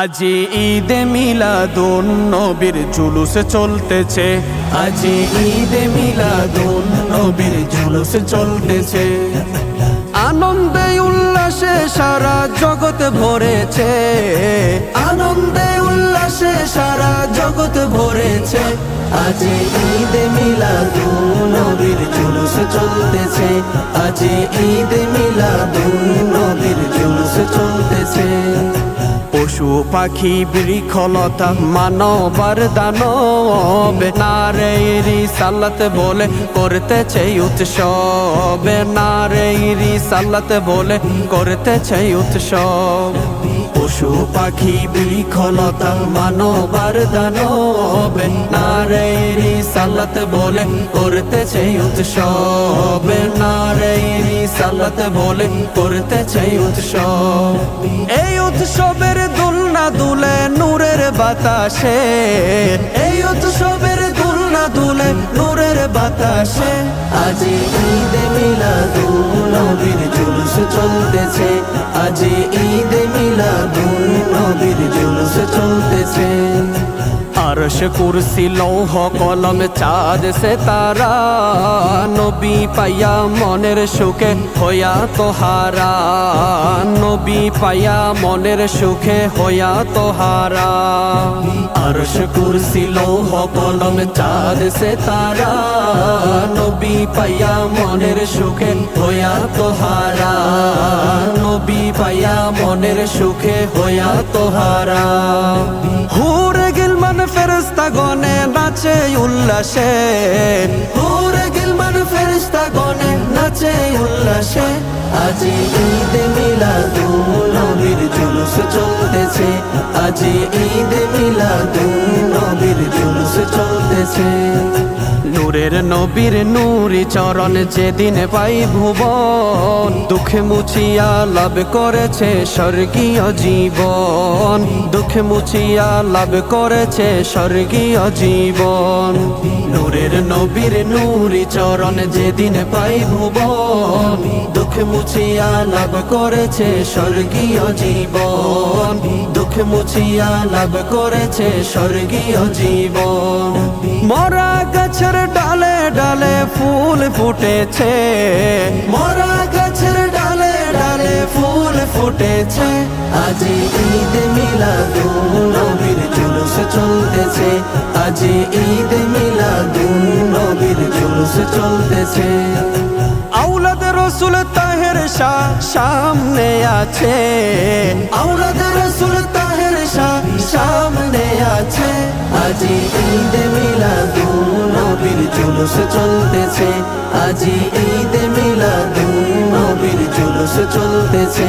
আজি ঈদে মিলাদুন নবীর জুলুস চলতেছে, আজি ঈদে মিলাদুন নবীর জুলুস চলতেছে। আনন্দে উল্লাসে সারা জগৎ ভরেছে, আনন্দে উল্লাসে সারা জগৎ ভরেছে। আজি ঈদে মিলাদুন নবীর জুলুস চলতেছে, আজি ঈদে মিলাদুন নবীর জুলুস চলতেছে। পশু পাখি বৃক্ষলতা মানবার দানব নারে রিসালাত বলে করতেছে উৎসব, নারে রিসালাত বলে করতেছে উৎসব। পশু পাখি বৃক্ষলতা মানবার দানব নারে রিসালাত বলে করতেছে উৎসব, নারে রিসালাত বলে করতেছে উৎসব। এই উৎসবের দুলনা দুলে নূরের বাতাসে, এই উৎসবের দুলনা দুলে নূরের বাতাসে। আজি ঈদে মিলাদুন নবীর জুলুস চলতেছে, আজি ঈদে মিলাদুন নবীর জুলুস চলতেছে। আরশ কুরসি লৌহ কলম চাঁদ সে তারা নবী পাইয়া মনের সুখে হইয়া তোহারা, নবী পাইয়া মনের সুখে হইয়া তোহারা। আরশ কুরসি লৌহ কলম চাঁদ সে তারা নবী পাইয়া মনের সুখে হইয়া তোহারা, নবী পাইয়া মনের সুখে হইয়া তোহারা। হুরে গিলমান ফেরেশতা গনে নাচে উল্লাসে, হুরে গিলমান ফেরেশতা গনে নাচে উল্লাসে। আজি ঈদে মিলাদুন নবীর জুলুস চলতেছে, আজি ঈদে মিলাদুন নবীর জুলুস চলতেছে। নূরের নবীর নূরি চরণ যেদিন পাই ভুবন, দুঃখে মুছিয়া লাভ করেছে স্বর্গীয় জীবন, দুঃখে মুছিয়া লাভ করেছে স্বর্গীয় জীবন। নূরের নবীর নূরি চরণ যেদিন পাই ভুবন, দুঃখে মুছিয়া লাভ করেছে স্বর্গীয় জীবন, দুঃখে মুছিয়া লাভ করেছে স্বর্গীয় জীবন। মরা গাছের ডালে ডালে ফুল ফুটেছে, মরা গাছের ডালে ডালে ফুল ফুটেছে। আজি ঈদে মিলাদুন নবীর জুলুস চলতেছে, আজি ঈদে মিলাদুন নবীর জুলুস চলতেছে। আওলাদ রসুল তাহের শাহ সামনে আছে, আওলাদ রসুল তাহের শাহ সামনে আছে। আজি ঈদে মিলাদুন নবীর জুলুস চলতেছে, আজি ঈদে মিলাদুন নবীর জুলুস চলতেছে,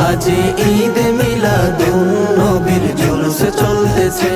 আজি ঈদে মিলাদুন নবীর জুলুস চলতেছে।